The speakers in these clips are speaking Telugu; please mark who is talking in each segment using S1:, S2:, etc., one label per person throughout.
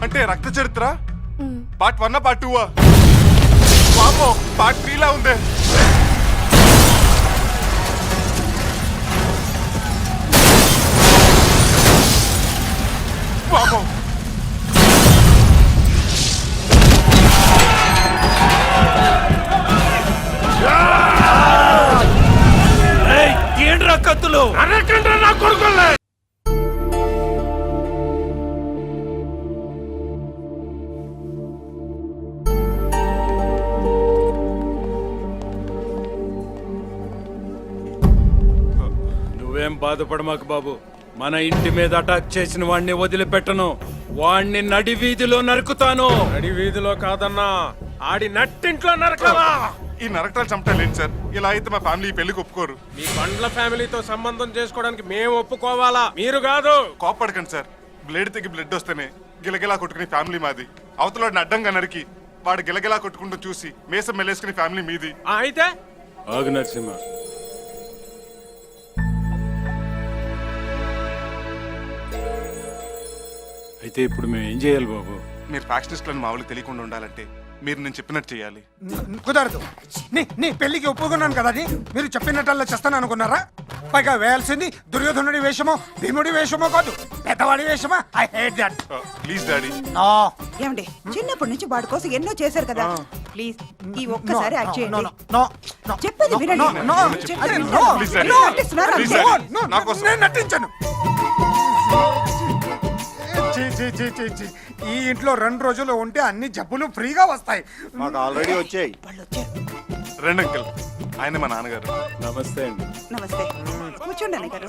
S1: అంటే రక్త చరిత్ర పార్ట్ 1 పార్ట్ 2 వామో పార్ట్ 3 లా ఉంది. వామో
S2: ఏంట్రా కత్తులు అరకండ్రా నా కొడుకుల్ని. నువ్వేం బాధపడమాకు బాబు, మన ఇంటి మీద అటాక్ చేసిన వాడిని వదిలిపెట్టను. వాణ్ణి నడి వీధిలో నరుకుతాను.
S3: నడి వీధిలో కాదన్నా, ఆడి నట్టింట్లో నరకవా.
S1: ఈ నరకటాలు చంపటాలేంటి సార్? ఇలా అయితే మా ఫ్యామిలీ ఈ పెళ్లికి ఒప్పుకోరు.
S3: మీ బండ్ల ఫ్యామిలీతో సంబంధం చేసుకోవడానికి మేము ఒప్పుకోవాలా, మీరు కాదు.
S1: కోప్పడకండి సార్. బ్లేడ్ తెగి బ్లడ్ వస్తేనే గిలగిలా కొట్టుకుని ఫ్యామిలీ మాది. అవతల అడ్డంగా నరికి వాడు గిలగిలా కొట్టుకుంటూ చూసి మేసం మెల్లేసుకుని ఫ్యామిలీ మీది.
S3: అయితే
S2: ఆగు నరసింహ, అయితే ఇప్పుడు మేము ఏం చేయాలి బాబు?
S1: మీరు ఫ్యాక్షనిస్టులను మా వాళ్ళకి తెలియకుండా ఉండాలంటే మీరు నేను చెప్పినట్టు చేయాలి.
S4: కుదరదు. నీ పెళ్లికి ఒప్పుకున్నాను కదా అని మీరు చెప్పినట్టల్లా చేస్తాను అనుకున్నారా? పైగా వేయాల్సింది దుర్యోధనుడి వేషమో భీముడి వేషమో కాదు, పెద్దవాడి వేషమా. I hate that.
S1: Please daddy.
S5: ఏమండి, చిన్నప్పటి నుంచి వాడి కోసం ఎన్నో చేశారు కదా, ప్లీజ్ ఈ ఒక్కసారి యాక్ట్ చేయండి. చెప్పేది వినండి.
S1: Please, Daddy.
S5: నటిస్తున్నారా?
S1: Please, Daddy. నా కోసం.
S4: నేను నటించను. ఛీ, ఛీ, ఛీ, ఛీ, ఛీ. ఈ ఇంట్లో 2 రోజులు ఉంటే అన్ని జబ్బులు ఫ్రీగా వస్తాయి.
S6: మాకు ఆల్రెడీ వచ్చాయి.
S5: వాళ్ళు వచ్చారు.
S1: రండి అంకుల్, ఆయన మా నాన్నగారు.
S2: నమస్తే అండి.
S5: నమస్తే. కూర్చోండి అన్నయ్య గారు.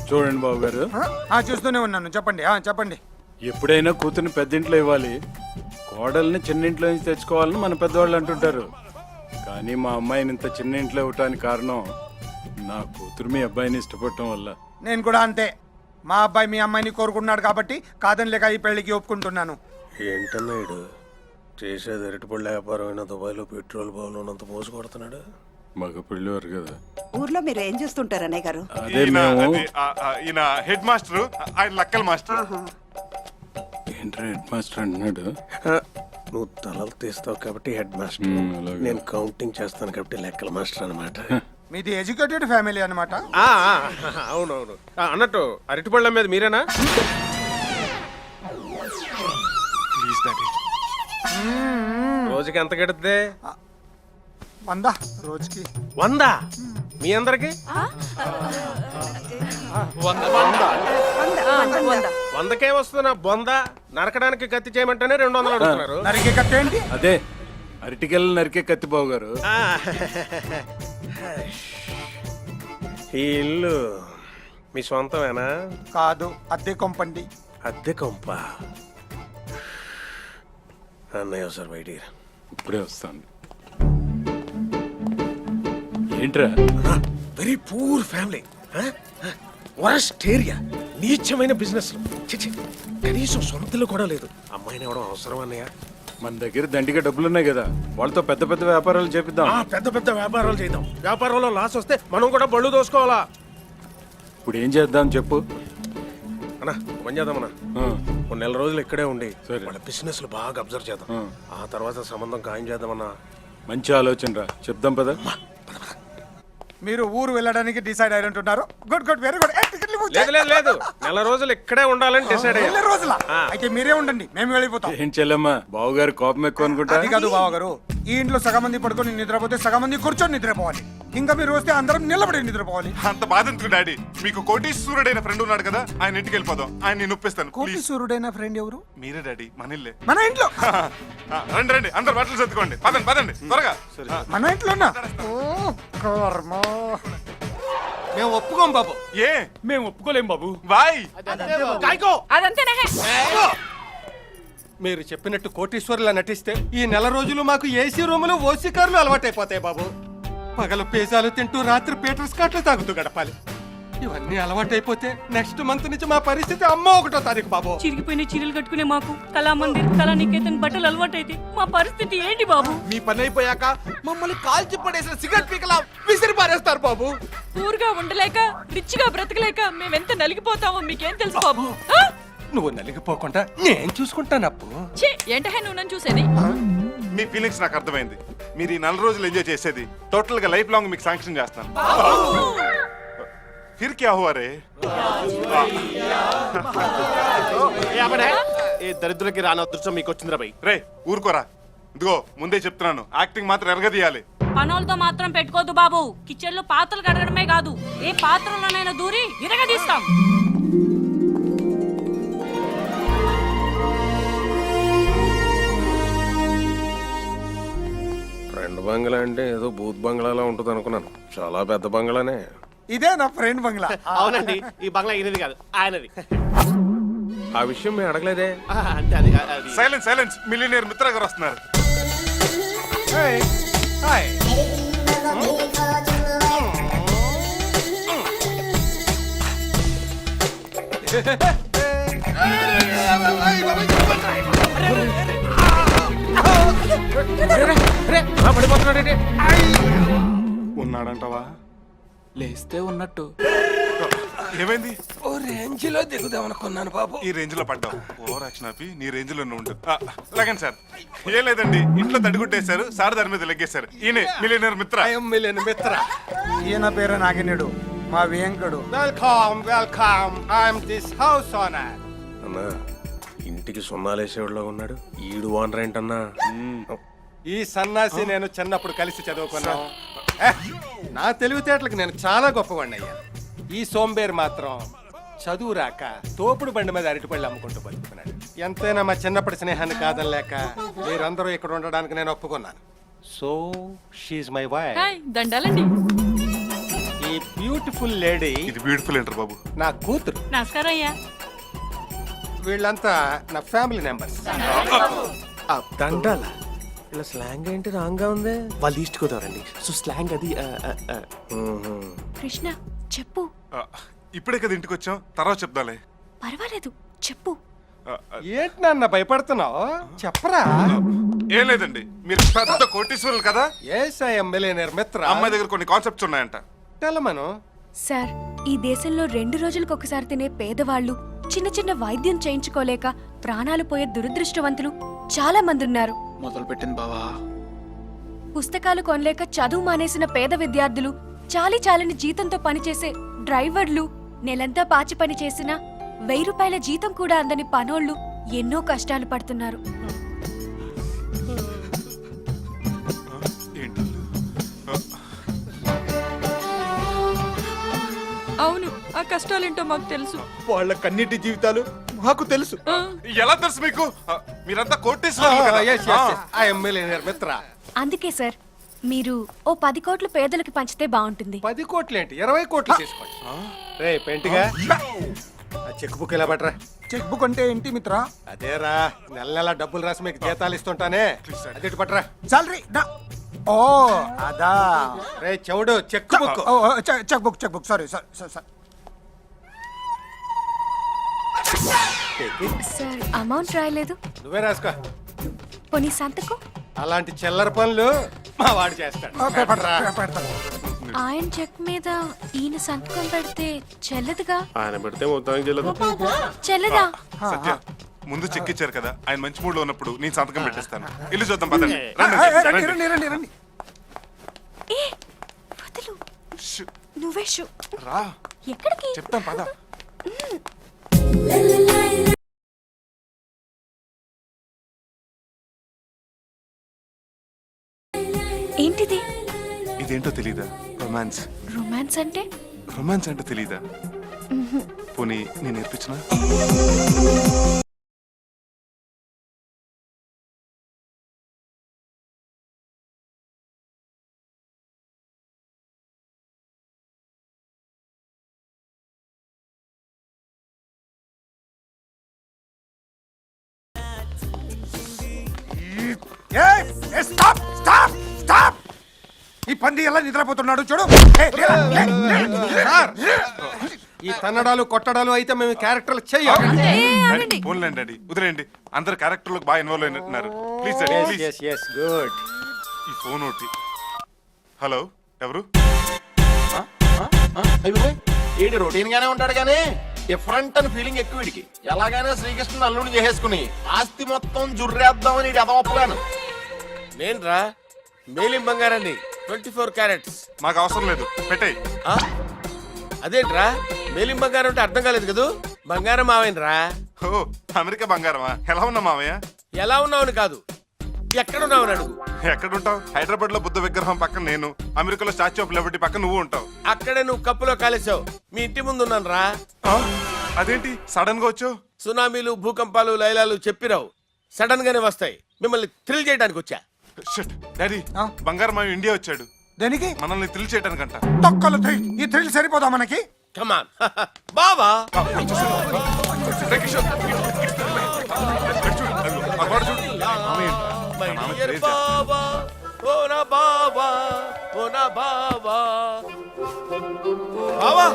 S2: చూడండి బాబు గారు,
S4: చూస్తూనే ఉన్నాను. చెప్పండి. చెప్పండి.
S2: ఎప్పుడైనా కూతుర్ని పెద్దింట్లో ఇవ్వాలి, కోడల్ని చిన్నింట్లో నుంచి తెచ్చుకోవాలని మన పెద్దవాళ్ళు అంటుంటారు. కానీ మా అమ్మాయిని ఇంత చిన్న ఇంట్లో ఇవ్వటానికి కారణం నా కూతురు మీ అబ్బాయిని ఇష్టపడటం వల్ల.
S4: నేను కూడా అంతే. మా అబ్బాయి మీ అమ్మాయిని కోరుకున్నాడు కాబట్టి కాదని లేక ఈ పెళ్లికి ఒప్పుకుంటున్నాను.
S7: ఏంటన్నాడు చేసేది అరటిపళ్ళ వ్యాపారం అయినా దుబాయ్లో పెట్రోల్ బావులు ఉన్నంత మోసు కొడుతున్నాడు.
S2: మగ పెళ్ళివారు కదా.
S5: ఊర్లో మీరు ఏం చేస్తుంటారు అన్నయ్య గారు?
S2: అదే మేము.
S1: ఈయన హెడ్ మాస్టర్, ఆయన లక్కల్ మాస్టర్.
S2: ఏంట్రా హెడ్ మాస్టర్ అంటున్నాడు?
S7: నువ్వు తలలు తీస్తావు కాబట్టి హెడ్ మాస్టర్,
S2: అలాగే.
S7: నేను కౌంటింగ్ చేస్తాను కాబట్టి లెక్కల మాస్టర్ అనమాట.
S4: మీది ఎడ్యుకేటెడ్ ఫ్యామిలీ అనమాట.
S3: అవునవును. అన్నట్టు అరటిపళ్ళ మీద మీరేనా?
S1: Please daddy.
S3: రోజుకి ఎంత గడుద్ది?
S4: 100 రోజుకి.
S3: 100? మీ అందరికి 100కే వస్తున్నా బొంద. నరకడానికి కత్తి చేయమంటేనే 200 అడుగుతున్నారు.
S4: నరికే కట్టేంటి?
S2: అదే అరటికెళ్ళ నరికే కత్తి బాబు గారు.
S7: ఈ ఇల్లు
S3: మీ సొంతమేనా?
S4: కాదు, అద్దె కొంపండి.
S7: అద్దె కొంప. అన్నయ్య సార్ బయటికి.
S2: ఇప్పుడే వస్తాను. ఏంట్రా?
S7: Very poor family, worst area, నీచమైన బిజినెస్. కనీసం సొంతలు కూడా లేదు. అమ్మాయిని ఇవ్వడం అవసరం అన్నయ్య.
S2: మన దగ్గర దండిగా డబ్బులున్నాయి కదా, వాళ్ళతో పెద్ద పెద్ద వ్యాపారాలు చేపిద్దాం.
S7: పెద్ద పెద్ద వ్యాపారాలు చేద్దాం.
S3: వ్యాపారంలో లాస్ వస్తే మనం కూడా బళ్ళు దోసుకోవాలా?
S2: ఇప్పుడు ఏం చేద్దాం చెప్పు.
S7: అన్నా పని చేద్దామన్నా, కొన్ని నెల రోజులు ఇక్కడే ఉండి
S2: సరే.
S7: వాళ్ళ బిజినెస్ బాగా అబ్జర్వ్ చేద్దాం. ఆ తర్వాత సంబంధం ఖాయం చేద్దామన్నా.
S2: మంచి ఆలోచన రా, చెప్దాం పద.
S4: మీరు ఊరు వెళ్ళడానికి డిసైడ్ అయినట్టున్నారు. Good good, very good.
S3: లేదు లేదు లేదు, నెల రోజులు ఇక్కడే ఉండాలని డిసైడ్ అయ్యా.
S4: రోజుల అయితే మీరే ఉండండి, మేము వెళ్ళిపోతాం.
S2: ఏం చెల్లమ్మా, బావగారు కోపం ఎక్కువ అనుకుంటా.
S4: అది కాదు బావగారు, ఈ ఇంట్లో సగం మంది పడుకొని నిద్రపోతే సగం మంది కూర్చొని నిద్రపోవాలి. ఇంకా మీరు వస్తే అందరం నిలబడి నిద్రపోవాలి.
S1: అంత బాధ ఎందుకు డాడీ? మీకు కోటీశ్వరుడైన ఫ్రెండ్ ఉన్నాడు కదా, ఆయన ఇంటికి వెళ్ళిపోదాం. ఆయన నేను ఒప్పిస్తాను.
S4: కోటి
S1: ప్లీజ్.
S4: సూర్యుడైన ఫ్రెండ్ ఎవరు?
S1: మీరే డాడీ, మన ఇల్లే.
S4: మన ఇంట్లో.
S1: రండి రండి, అందరు బట్టలు చదువుకోండి. పదండి పదండి త్వరగా.
S4: మన ఇంట్లోనా? కర్మ.
S6: మేము ఒప్పుకోం బాబు.
S1: ఏ
S6: మేము ఒప్పుకోలేం బాబు.
S1: బాయ్.
S6: మీరు చెప్పినట్టు కోటీశ్వరులా నటిస్తే ఈ నెల రోజులు మాకు ఏసీ రూములు ఓసీ కార్లు అలవాటైపోతాయి బాబు. పగలు పేజాలు తింటూ రాత్రి పీటర్ స్కాట్లు తాగుతూ గడపాలి. ఇవన్నీ అలవాటైపోతే నెక్స్ట్ మంత్ నుంచి మా పరిస్థితి అమ్మ 1వ తారీఖు బాబు.
S8: చిరిగిపోయిన చీరలు కట్టుకునే మాకు కళామందిర్ కళానికేతన్ బట్టలు అలవాటైతే మా పరిస్థితి ఏంటి బాబు?
S9: మీ పని అయిపోయాక మమ్మల్ని కాల్చి పడేసిన సిగరెట్ పీకలా విసిరి పారేస్తారు బాబు.
S8: ఊరుగా ఉండలేక రిచ్ గా బ్రతకలేక మేమెంత నలిగిపోతామో మీకేం తెలుసు బాబు? ఆ?
S6: నువ్వు నలిగిపోకుండా నేను చూసుకుంటానప్పు.
S8: ఛీ, ఏంటహే నువ్వు నన్ను చూసేది?
S1: మీ ఫీలింగ్స్ నాకు అర్థమైంది. మీరు ఈ 4 రోజులు ఎంజాయ్ చేసేది టోటల్ గా లైఫ్ లాంగ్ మీకు శాంక్షన్ చేస్తాను. ఫిర్ క్యా హువా రే?
S9: ఏ దరిద్రులకి రాని అదృష్టం మీకు వచ్చిందిరా బై.
S1: రే ఊరుకోరా. ఇదిగో ముందే చెప్తున్నాను, యాక్టింగ్ మాత్రం ఎరగదీయాలి.
S8: పనులతో మాత్రం పెట్టుకోదు బాబు. కిచెన్ లో పాత్రలు కడగడమే కాదు, ఏ పాత్రలోనైనా దూరి విరగదీస్తాం.
S7: ఫ్రెండ్ బంగ్లా అంటే ఏదో బూత్ బంగ్లాలా ఉంటుంది అనుకున్నాను. చాలా పెద్ద బంగ్లానే.
S4: ఇదే నా ఫ్రెండ్ బంగ్లా.
S9: అవునండి, ఈ బంగ్లా ఈయనది కాదు ఆయనది.
S7: ఆ విషయం మేము అడగలేదే.
S9: అంటే అది
S1: సైలెన్స్ సైలెన్స్. మిలియనీర్ మిత్ర గారు వస్తున్నారు.
S6: హాయ్.
S1: ఉన్నాడంటావా?
S9: లేస్తే ఉన్నట్టు.
S1: ఏమైంది?
S6: ఓ రేంజ్ లో దిగుదాం అనుకున్నాను బాబు.
S1: ఈ రేంజ్ లో పడ్డావు. ఓవర్ యాక్షన్ ఆపి నీ రేంజ్ లో ఉండు. లాగండి సార్. ఏం లేదండి, ఇంట్లో తడిగుట్టేశారు, సార్ దాని మీద లెగ్గేశారు. ఈయనే మిలియనీర్ మిత్ర.
S6: ఐఎమ్ మిలియన్ మిత్ర.
S4: ఈయన పేరు నాగినేడు, మా Venkadu.
S6: Welcome welcome. I'm this house owner.
S7: అన్నా ఇంటికి సున్నాలేసేవాడులో ఉన్నాడు. ఈడు ఓనర్ ఏంటన్నా?
S6: ఈ సన్నాసి నేను చిన్నప్పుడు కలిసి చదువుకున్నాను. నా తెలివితేటలకు నేను చాలా గొప్పవాడిని అయ్యాను. ఈ సోంబేర్ మాత్రం చదువు రాక తోపుడు బండి మీద అరటిపళ్ళు అమ్ముకుంటూ బతుకుతున్నాడు. ఎంతైనా మా చిన్నప్పటి స్నేహాన్ని కాదనలేక మీరందరూ ఇక్కడ ఉండడానికి నేను ఒప్పుకున్నాను. So she's my wife.
S8: Hi, దండాలండి.
S6: ఈ బ్యూటిఫుల్ లేడీ
S1: ఇది బ్యూటిఫుల్ ఏంటర్ బాబు.
S6: నా కూతురు.
S8: నమస్కారం అయ్యా.
S6: వీళ్ళంతా నా ఫ్యామిలీ మెంబర్స్.
S9: దండాల ఇలా స్లాంగ్ ఏంటి రాంగ్ గా ఉంది. వాళ్ళు ఈస్ట్ గోదావరండి, సో స్లాంగ్ అది.
S10: కృష్ణ చెప్పు.
S1: ఇప్పుడే కదా ఇంటికి వచ్చాం, తర్వాత చెప్దాలే.
S10: పర్వాలేదు చెప్పు.
S6: ఏంటి నాన్న భయపడుతున్నావు? చెప్పరా.
S1: ఏం లేదండి, మీరు పెద్ద కోటీశ్వరులు కదా.
S6: ఎస్ ఐఎమ్ మిలియనీర్ మిత్ర.
S1: అమ్మాయి దగ్గర కొన్ని కాన్సెప్ట్స్ ఉన్నాయంట.
S6: తెలమను.
S10: సార్, ఈ దేశంలో 2 రోజులకు ఒకసారి తినే పేదవాళ్ళు, చిన్న చిన్న వైద్యం చేయించుకోలేక ప్రాణాలు పోయే దురదృష్టవంతులు చాలా మంది ఉన్నారు.
S9: మొదలు పెట్టింది బావా.
S10: పుస్తకాలు కొనలేక చదువు మానేసిన పేద విద్యార్థులు, చాలని జీతంతో పనిచేసే డ్రైవర్లు, నెలంతా పాచి పని చేసిన 1000 రూపాయల జీతం కూడా అందని పనోళ్ళు ఎన్నో కష్టాలు పడుతున్నారు.
S1: ఏంటి?
S8: అవును, ఆ కష్టాలేంటో మాకు తెలుసు.
S9: వాళ్ళ కన్నిటి జీవితాలు మాకు తెలుసు.
S1: ఎలా తెలుసు మీకు? మీరంతా కోటీశ్వరులు కదా.
S6: ఐఎమ్ మిలియనీర్ మిత్ర.
S10: అందుకే సార్, మీరు ఓ 10 కోట్లు పేదలకు పంచితే బాగుంటుంది.
S6: 10 కోట్లు ఏంటి, 20 కోట్లు తీసుకోండి. రే పెంటిగా, ఆ చెక్ బుక్ ఇలా పట్టరా.
S4: చెక్ బుక్ అంటే ఏంటి మిత్ర?
S6: అదేరా, నెల నెల డబ్బులు రాసి మీకు జీతాలు ఇస్తుంటానే, అదే పట్టరా.
S4: సాలరీ ఓ అదా.
S6: రే చెవుడు, cheque book.
S4: Cheque book sorry sir.
S10: Sir, amount రాయలేదు.
S6: నువ్వే రాసుకో.
S10: పోనీ సంతకం.
S6: అలాంటి చిల్లర పనులు మా వాడు చేస్తాడు.
S10: ఆయన చెక్ మీద ఈయన సంతకం పెడితే చెల్లదుగా.
S7: ఆయన పెడితే మొత్తానికి చెల్లదు.
S10: చెల్లదా?
S1: సత్య, ముందు చెక్ ఇచ్చారు కదా, ఆయన మంచి మూడ్ లో ఉన్నప్పుడు నేను సంతకం పెట్టేస్తాను. ఇల్లు చూద్దాం పదండి.
S4: రండి.
S10: ఏ వదులు, నువ్వే షూ.
S1: రా
S10: ఎక్కడికి?
S1: చెప్తాం పద.
S10: ఏంటిది?
S1: ఇదేంటో తెలీదా? రొమాన్స్.
S10: రొమాన్స్ అంటే?
S1: రొమాన్స్ అంటే తెలీదా? పోనీ నేను నేర్పించినా?
S4: స్టాప్. ఈ పంది ఎలా నిద్రపోతున్నాడు చూడు.
S6: సార్ ఈ తన్నడాలు కొట్టడాలు అయితే మేము క్యారెక్టర్లు చెయ్యం.
S1: ఫోన్లేండి డాడీ, వదిలేండి. అందరు క్యారెక్టర్లకు బాగా ఇన్వాల్వ్ అయినట్టున్నారు. Please daddy, please.
S6: గుడ్.
S1: ఈ ఫోన్ ఒకటి. హలో, ఎవరు?
S11: వీడి రొటీన్ గానే ఉంటాడు కానీ డిఫరెంట్ అని ఫీలింగ్ ఎక్కువ వీడికి. ఎలాగైనా శ్రీకృష్ణుని అల్లుని చేసేసుకుని ఆస్తి మొత్తం జుర్రేద్దామని వీడి ఎదవప్పలాను.
S7: నేను రా మేలిం బంగారాన్ని 24 క్యారెట్స్.
S1: మాకు అవసరం లేదు, పెట్టేయ్.
S7: అదేంట్రా మేలిం బంగారం అంటే అర్థం కాలేదు కదూ. బంగారం మావేనరా.
S1: ఓ, అమెరికా బంగారమా? ఎలా ఉన్నా మావయ్య?
S7: ఎలా ఉన్నావని కాదు, ఎక్కడున్నావని అడుగు.
S1: ఎక్కడుంటావు? హైదరాబాద్ లో బుద్ధ విగ్రహం పక్కన నేను, అమెరికాలో స్టాచ్యూ ఆఫ్ లిబర్టీ పక్కన నువ్వు ఉంటావు.
S7: అక్కడే నువ్వు కప్పులో కాలేసావు. మీ ఇంటి ముందు ఉన్నాను రా.
S1: అదేంటి సడన్ గా వచ్చావు?
S7: సునామీలు, భూకంపాలు, లైలాలు చెప్పిరావు, సడన్ గానే వస్తాయి. మిమ్మల్ని థ్రిల్ చేయడానికి వచ్చా.
S1: షిట్. డాడీ, బంగారం మావి ఇండియా వచ్చాడు.
S4: దేనికి?
S1: మనల్ని థ్రిల్ చేయడానికంట.
S4: తొక్కలు థ్రిల్. ఈ థ్రిల్ సరిపోదా మనకి?
S7: కమాన్ బావా.
S1: రే కిషోర్, ఇటు చూడు. ఆ గోడ చూడు. మామయ్య,
S7: మై
S1: నాన్న
S7: డియర్
S1: crazy.
S7: బావా, ఓ నా బావా, ఓ నా బావా. బావా,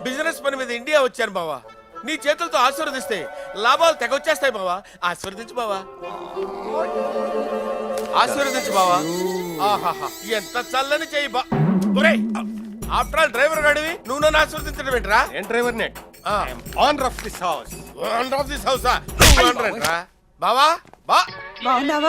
S7: బిజినెస్ పని మీద ఇండియా వచ్చాను బావా. నీ చేతులతో ఆశీర్వదిస్తే లాభాలు తెగొచ్చేస్తాయి బావా. ఆశీర్వదించు బావా, ఆశీర్వదించు బావా. ఆహాహా, ఎంత చల్లని చెయ్యి బా. ఒరేయ్, ఆఫ్టర్ ఆల్ డ్రైవర్ గాడివి నువ్వు నన్ను ఆశీర్వదించడం ఏంట్రా?
S6: నేను డ్రైవర్ నెట్. Owner of this house.
S7: Owner of this హౌసా? ఓనర్ ఏంట్రా? బావా బా.
S5: బాగున్నావా?